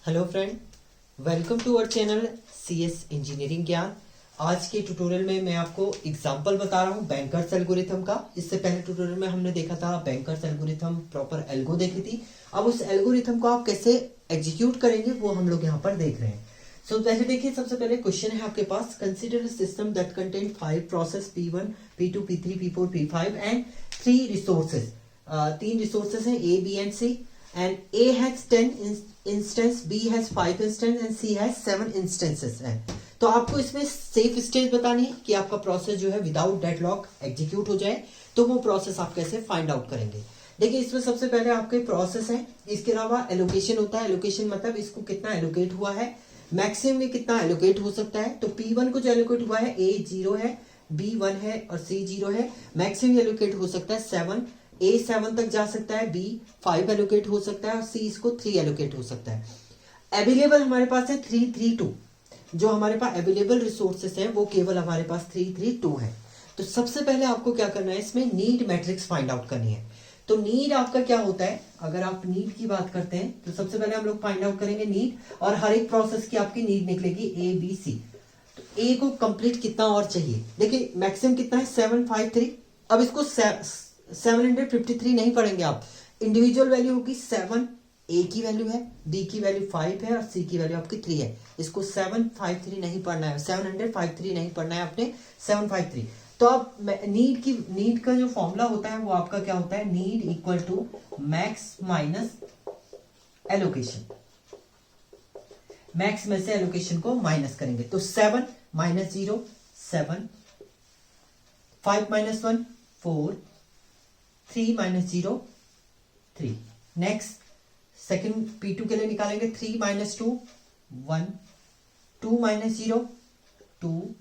Hello friend, welcome to our channel CS engineering Gyan. आज के tutorial में मैं आपको एग्जांपल बता रहा हूँ बैंकर्स एल्गोरिथम का। इससे पहले ट्यूटोरियल में हमने देखा था बैंकर्स एल्गोरिथम, प्रॉपर एल्गो देखी थी। अब उस एल्गोरिथम को आप कैसे एग्जीक्यूट करेंगे वो हम लोग यहाँ पर देख रहे हैं। सो पहले देखिए, सबसे पहले क्वेश्चन है आपके पास, consider system that contain 5 process P1, P2, P3, P4, P5 and 3 resources. 3 resources हैं A, B and C, and A has 10 instance, B has 5 instance and C has 7 instances है। तो आपको इसमें सेफ स्टेज बतानी है कि आपका प्रोसेस जो है विदाउट डेडलॉक एग्जीक्यूट हो जाए। तो वो प्रोसेस आप कैसे फाइंड आउट करेंगे। देखिए, इसमें सबसे पहले आपके प्रोसेस है, इसके अलावा एलोकेशन होता है। एलोकेशन मतलब इसको कितना एलोकेट हुआ है, मैक्सिमम में कितना एलोकेट हो सकता है। तो P1 को जो एलोकेट हुआ है, A 0 है, B 1 है और C 0 है। मैक्सिमम एलोकेट हो सकता है 7, A 7 तक जा सकता है, B 5 एलोकेट हो सकता है और C इसको 3 एलोकेट हो सकता है। अवेलेबल हमारे पास है 3 3 2। जो हमारे पास अवेलेबल रिसोर्सेस है वो केवल हमारे पास 3 3 2 है। तो सबसे पहले आपको क्या करना है, इसमें नीड मैट्रिक्स फाइंड आउट करनी है। तो नीड आपका क्या होता है, अगर आप नीड की बात करते हैं तो सबसे पहले हम लोग फाइंड आउट करेंगे नीड, और हर एक प्रोसेस की आपकी नीड निकलेगी A B C। तो A को कंप्लीट कितना और चाहिए, देखिए मैक्सिमम कितना है 753। अब इसको 753 नहीं पढ़ेंगे आप, इंडिविजुअल वैल्यू होगी 7, A की वैल्यू है, B की वैल्यू 5 है और C की वैल्यू आपकी 3 है। इसको 753 नहीं पढ़ना है, 753 नहीं पढ़ना है आपने, 753। तो आप नीड का जो फॉर्मूला होता है वो आपका क्या होता है, need equal to max minus allocation. Max में से एलोकेशन को माइनस करेंगे तो 7 minus 0 7, 5 minus 1 4, 3 minus 0 3। Next second P2 के लिए निकालेंगे, 3 minus 2 1, 2 minus 0 2,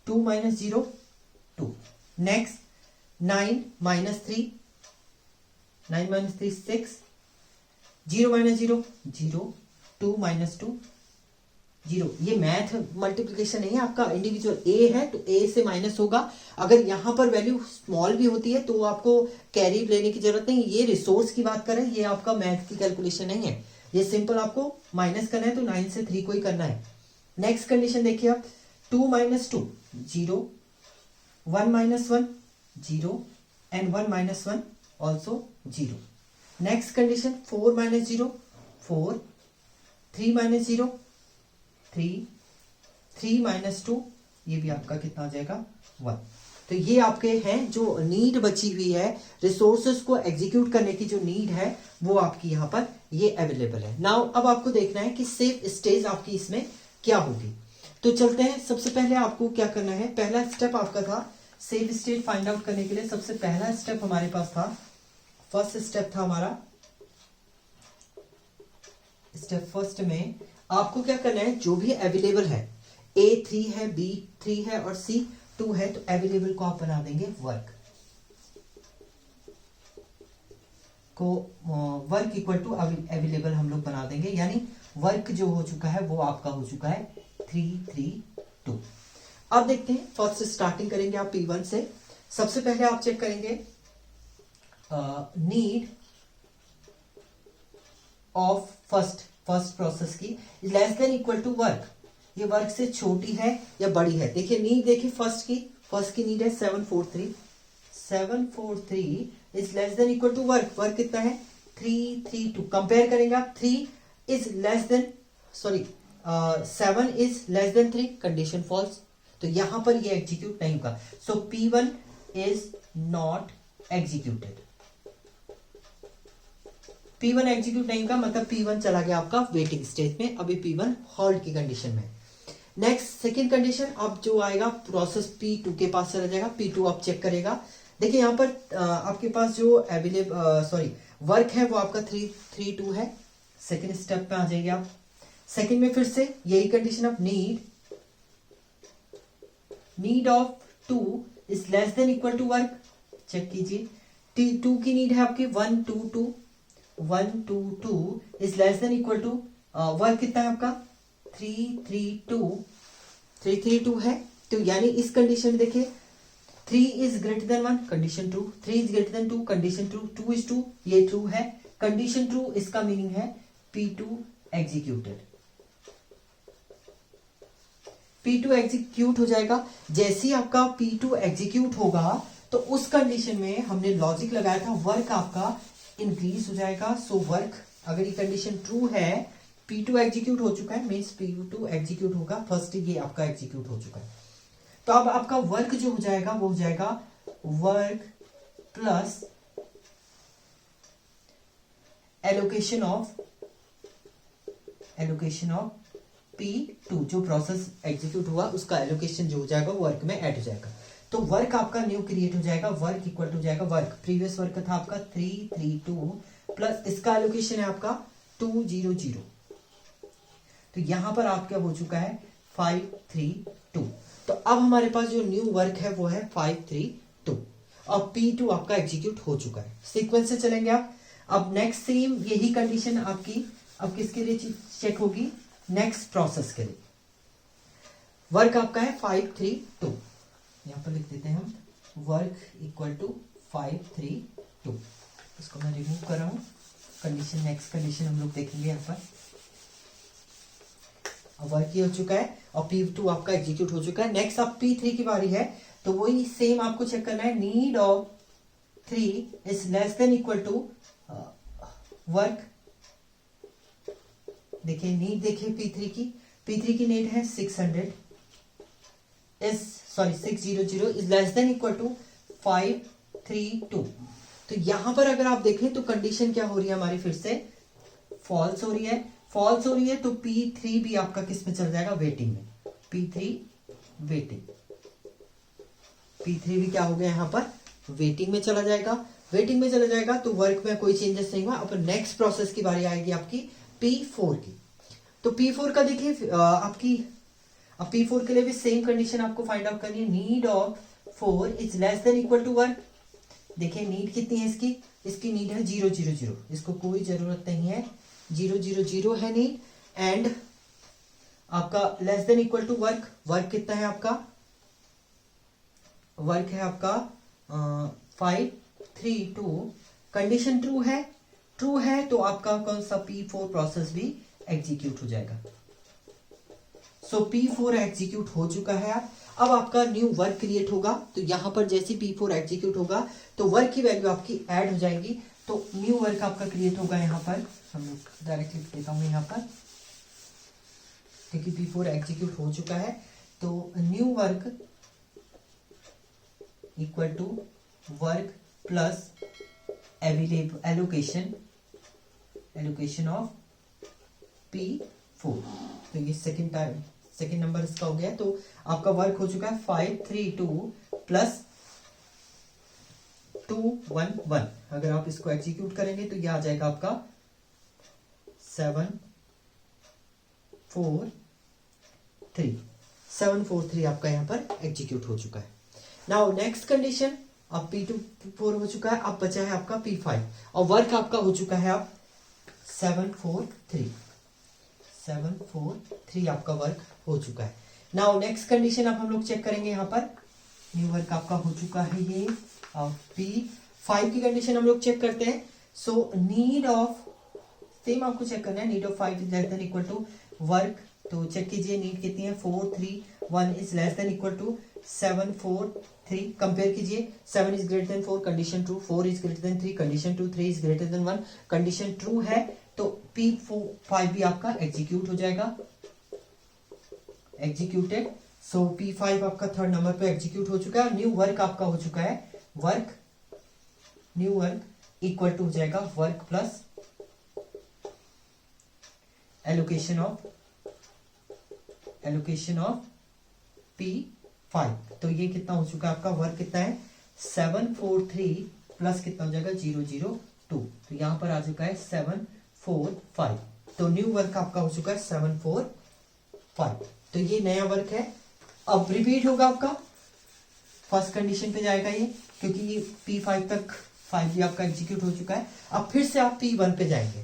2 minus 0 2। Next 9 minus 3, 9 minus 3 6, 0 minus 0 0, 2 minus 2 0। ये मैथ मल्टीप्लिकेशन नहीं है आपका, इंडिविजुअल A है तो A से माइनस होगा। अगर यहां पर वैल्यू स्मॉल भी होती है तो आपको कैरी लेने की जरूरत नहीं। ये रिसोर्स की बात करें, ये आपका मैथ की कैलकुलेशन नहीं है, ये सिंपल आपको माइनस करना है तो 9 से 3 को ही करना है। नेक्स्ट कंडीशन देखिए आप, 2 minus 2 0, 1 minus 1 0 and 1 minus 1 also 0। Next condition 4 minus 0 4, 3 minus 0 3, 3 minus 2, ये भी आपका कितना आ जाएगा 1। तो ये आपके हैं जो नीड बची हुई है, रिसोर्सेस को एग्जीक्यूट करने की जो नीड है वो आपकी यहाँ पर ये अवेलेबल है। नाउ अब आपको देखना है कि सेफ स्टेज आपकी इसमें क्या होगी। तो चलते हैं, सबसे पहले आपको क्या करना है, पहला स्टेप आपका था सेफ स्टेज फाइंड आउट करने के लिए। सबसे पहला स्टेप हमारे पास था, फर्स्ट स्टेप था हमारा, स्टेप फर्स्ट में आपको क्या करना है, जो भी अवेलेबल है, A 3 है, B 3 है और C 2 है, तो अवेलेबल को आप बना देंगे वर्क को, वर्क इक्वल टू अवेलेबल हम लोग बना देंगे, यानी वर्क जो हो चुका है वो आपका हो चुका है 3 3 2। अब देखते हैं, फर्स्ट स्टार्टिंग करेंगे आप P1 से। सबसे पहले आप चेक करेंगे नीड ऑफ फर्स्ट प्रोसेस की less than equal to work, ये वर्क से छोटी है या बड़ी है। देखिए नीड, देखिए फर्स्ट की नीड है 743 is less than equal to work, work कितना है 3 3 2। कंपेयर करेंगे आप, 3 is less than 7 is less than 3, condition false, तो यहां पर ये एग्जीक्यूट नहीं होगा। So P1 is not executed, P1 execute नहीं होगा, मतलब P1 चला गया आपका वेटिंग स्टेज में, अभी P1 होल्ड की कंडीशन में। नेक्स्ट सेकेंड कंडीशन, अब जो आएगा प्रोसेस P2 के पास चला जाएगा, P2 आप चेक करेगा। देखिए यहाँ पर आपके पास जो वर्क है वो आपका 3 3 2 है। सेकेंड स्टेप पे आ जाइए आप, सेकेंड में फिर से यही कंडीशन, आप need of 2 is less than equal to work, check कीजिए। T2 की नीड है आपकी 1 2 2 1 2 2 is less than equal to work कितना है आपका 3 3 2 है। तो यानी इस कंडीशन में देखिए 3 is greater than 1, condition true, 3 is greater then 2, condition true, 2 is true, ये ट्रू है, कंडीशन ट्रू, इसका मीनिंग है P2 एग्जीक्यूटेड। P2 एग्जीक्यूट हो जाएगा। जैसे ही आपका P2 एग्जीक्यूट होगा तो उस कंडीशन में हमने लॉजिक लगाया था वर्क आपका इंक्रीज हो जाएगा। सो वर्क, अगर ये कंडीशन ट्रू है, P2 एग्जीक्यूट हो चुका है, मीन्स P2 एग्जीक्यूट होगा, फर्स्ट ये आपका एग्जीक्यूट हो चुका है। तो अब आपका वर्क जो हो जाएगा वो हो जाएगा work plus allocation of P2, जो प्रोसेस एग्जीक्यूट हुआ उसका एलोकेशन जो हो जाएगा वर्क में ऐड हो जाएगा। तो वर्क आपका न्यू क्रिएट हो जाएगा, वर्क इक्वल टू हो जाएगा वर्क, प्रीवियस वर्क था आपका 332 प्लस इसका एलोकेशन है आपका 200। तो यहां पर आपका हो चुका है 532। तो अब हमारे पास जो न्यू वर्क है वो है 532 और P2 आपका एग्जीक्यूट हो चुका है। सीक्वेंस से चलेंगे आप। अब नेक्स्ट सेम यही कंडीशन आपकी अब किसके लिए चेक होगी, नेक्स्ट प्रोसेस के लिए। वर्क आपका है 532, यहां पर लिख देते हैं हम वर्क इक्वल टू 532। इसको मैं रिमूव कर रहा हूं। कंडीशन, नेक्स्ट कंडीशन हम लोग देखेंगे यहाँ पर। वर्क ये हो चुका है और P2 आपका एग्जीक्यूट हो चुका है। नेक्स्ट अब P3 की बारी है, तो वही सेम आपको चेक करना है, need of 3 is less than equal to work. देखिए नीड, देखिए P3 की नीड है 600 600 is less than equal to 532। तो यहां पर अगर आप देखें तो कंडीशन क्या हो रही है हमारी, फिर से फॉल्स हो रही है। फॉल्स हो रही है तो P3 भी आपका किस में चल जाएगा, वेटिंग में। P3 वेटिंग, P3 भी क्या हो गया यहाँ पर, वेटिंग में चला जाएगा। वेटिंग में चला जाएगा तो वर्क में कोई चेंजेस नहीं हुआ। अब नेक्स्ट प्रोसेस की बारी आएगी आपकी P4 की। तो P4 का देखिए आपकी, अब P4 के लिए भी सेम कंडीशन आपको फाइंड आउट करनी है, need of 4 is less than equal to work. देखिए नीड कितनी है इसकी नीड है 000, इसको कोई जरूरत नहीं है, 000 है नीड। एंड आपका less than equal to work, work कितना है आपका, वर्क है आपका 532। कंडीशन ट्रू है तो आपका कौन सा P4 प्रोसेस भी एग्जीक्यूट हो जाएगा। सो P4 एग्जीक्यूट हो चुका है। अब आपका न्यू वर्क क्रिएट होगा, तो यहां पर जैसे P4 एग्जीक्यूट होगा तो वर्क की वैल्यू आपकी ऐड हो जाएगी। तो न्यू वर्क आपका क्रिएट होगा। यहाँ पर हम लोग डायरेक्टली लिख देता हूं यहाँ पर, क्योंकि P4 एग्जीक्यूट हो चुका है। तो new work equal to work plus allocation of P4। तो ये सेकेंड नंबर इसका हो गया। तो आपका वर्क हो चुका है 532 प्लस 211। अगर आप इसको एग्जीक्यूट करेंगे तो ये आ जाएगा आपका 743 आपका यहाँ पर एग्जीक्यूट हो चुका है। नाउ नेक्स्ट कंडीशन, अब P4 हो चुका है, अब बचा है आपका P5 और वर्क आपका हो चुका है अब 743 आपका वर्क हो चुका है। नाउ नेक्स्ट कंडीशन अब हम लोग चेक करेंगे। यहाँ पर न्यू वर्क आपका हो चुका है ये, और P5 की कंडीशन हम लोग चेक करते हैं। सो नीड ऑफ, सेम आपको चेक करना है, need of 5 is less than equal to work. तो चेक कीजिए नीड कितनी है, 431 is less than equal to 743। Compare कीजिए, 7 is greater than 4, condition true, 4 is greater than 3, condition true, 3 is greater than 1, condition true है। तो P5 भी आपका execute हो जाएगा, एग्जीक्यूटेड। सो P5 आपका थर्ड नंबर पे एग्जीक्यूट हो चुका है। न्यू वर्क आपका हो चुका है, न्यू वर्क इक्वल टू हो जाएगा work plus allocation of P5। तो ये कितना हो चुका है आपका, वर्क कितना है 743 प्लस कितना हो जाएगा 002। तो यहां पर आ चुका है 745। तो न्यू वर्क आपका हो चुका है 745। तो ये नया वर्क है। अब रिपीट होगा आपका, फर्स्ट कंडीशन पे जाएगा ये, क्योंकि ये P5 तक 5 भी आपका एग्जीक्यूट हो चुका है। अब फिर से आप P1 पे जाएंगे।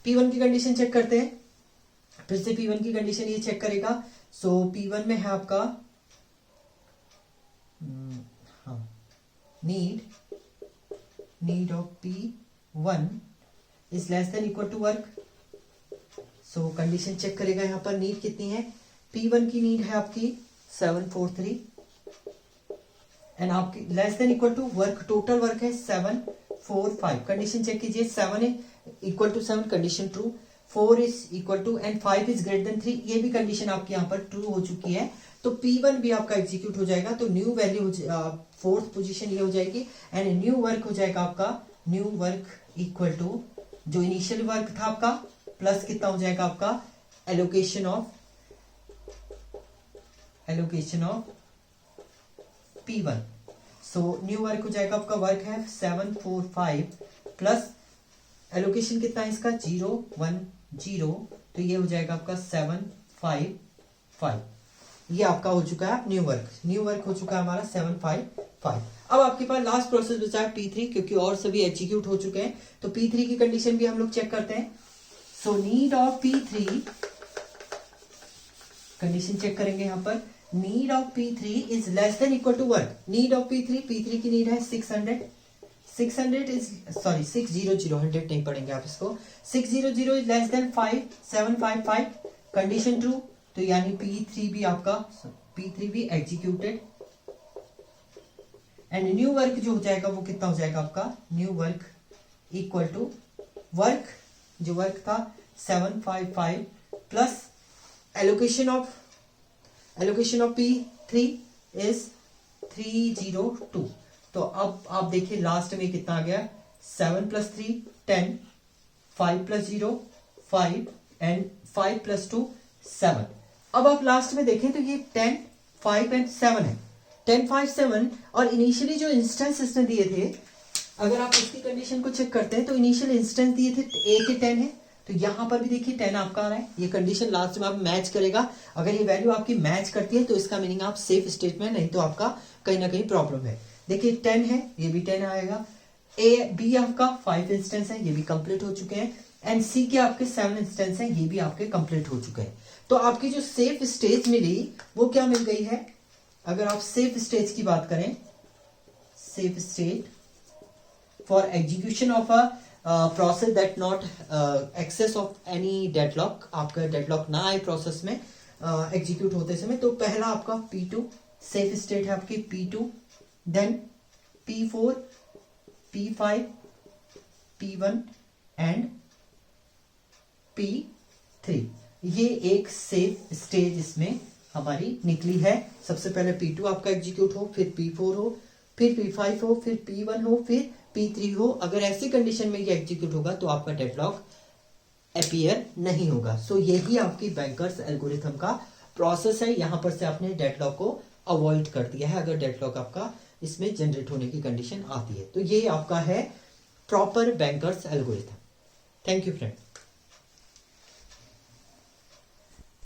P1 की कंडीशन चेक करते हैं। फिर से P1 की कंडीशन ये चेक करेगा। सो P1 में है आपका need of P1 is less than equal to work. So condition check करेगा यहाँ पर, नीड कितनी है P1 की नीड है आपकी 743 एंड आपकी less than equal to work, total work है 745। कंडीशन चेक कीजिए, 7 है equal to 7, condition true, 4 is equal to and 5 is greater than 3, ये भी कंडीशन आपकी यहाँ पर ट्रू हो चुकी है। तो P1 भी आपका एग्जीक्यूट हो जाएगा। तो न्यू वैल्यू फोर्थ पोजीशन ये हो जाएगी एंड न्यू वर्क हो जाएगा आपका, न्यू वर्क इक्वल टू जो इनिशियल वर्क था आपका प्लस कितना हो जाएगा आपका allocation of P1। So new work हो जाएगा आपका, वर्क है 745 प्लस एलोकेशन कितना है इसका 010, तो ये हो जाएगा आपका 755। ये आपका हो चुका है न्यू वर्क हो चुका है हमारा 755। अब आपके पास लास्ट प्रोसेस बचा है P3, क्योंकि और सभी एग्जीक्यूट हो चुके हैं। तो P3 की कंडीशन भी हम लोग चेक करते हैं। So need of P3, condition check करेंगे यहाँ पर, need of P3 is less than equal to work. Need of P3 की नीड है 600 इज सॉरी 600, 100 नहीं पढ़ेंगे आप इसको, 600 is less then 755, condition true, तो यानी P3 भी एग्जीक्यूटेड एंड न्यू वर्क जो हो जाएगा वो कितना हो जाएगा आपका, new work equal to work, जो वर्क था 755 plus allocation of P3 is 302। तो अब आप देखिए लास्ट में कितना आ गया, 7 + 3 10, 5 + 0 5 एंड 5 + 2 7। अब आप लास्ट में देखें तो ये 10 5 एंड 7 है, 10 5 7। और इनिशियली जो इंस्टेंस इसने दिए थे, अगर आप इसकी कंडीशन को चेक करते हैं तो इनिशियल इंस्टेंस दिए थे A के 10 है, तो यहां पर भी देखिए 10 आपका आ रहा है। ये कंडीशन लास्ट में आप मैच करेगा, अगर ये वैल्यू आपकी मैच करती है तो इसका मीनिंग आप सेफ स्टेट में, नहीं तो आपका कहीं ना कहीं प्रॉब्लम है। देखिए 10 है, ये भी 10 आएगा। B आपका 5 इंस्टेंस है, ये भी कंप्लीट हो चुके हैं एंड C के आपके 7 इंस्टेंस हैं, ये भी आपके कंप्लीट हो चुके हैं। तो आपकी जो सेफ स्टेज मिली वो क्या मिल गई है, अगर आप सेफ स्टेज की बात करें, safe state for execution of a process that not access of any deadlock, आपका डेडलॉक ना आए प्रोसेस में एग्जीक्यूट होते समय। तो पहला आपका P2 सेफ स्टेट है आपकी P2, then P4, P5, P1 and P3। ये एक सेफ स्टेज इसमें हमारी निकली है। सबसे पहले P2 आपका एग्जीक्यूट हो, फिर P4 हो, फिर P5 हो, फिर P1 हो, फिर P3 हो। अगर ऐसी कंडीशन में ये एग्जीक्यूट होगा तो आपका डेडलॉक अपीयर नहीं होगा। सो यही आपकी बैंकर्स एल्गोरिथम का प्रोसेस है। यहां पर से आपने डेडलॉक को अवॉइड कर दिया है अगर डेडलॉक आपका इसमें जनरेट होने की कंडीशन आती है। तो ये आपका है proper bankers algorithm. Thank you friend.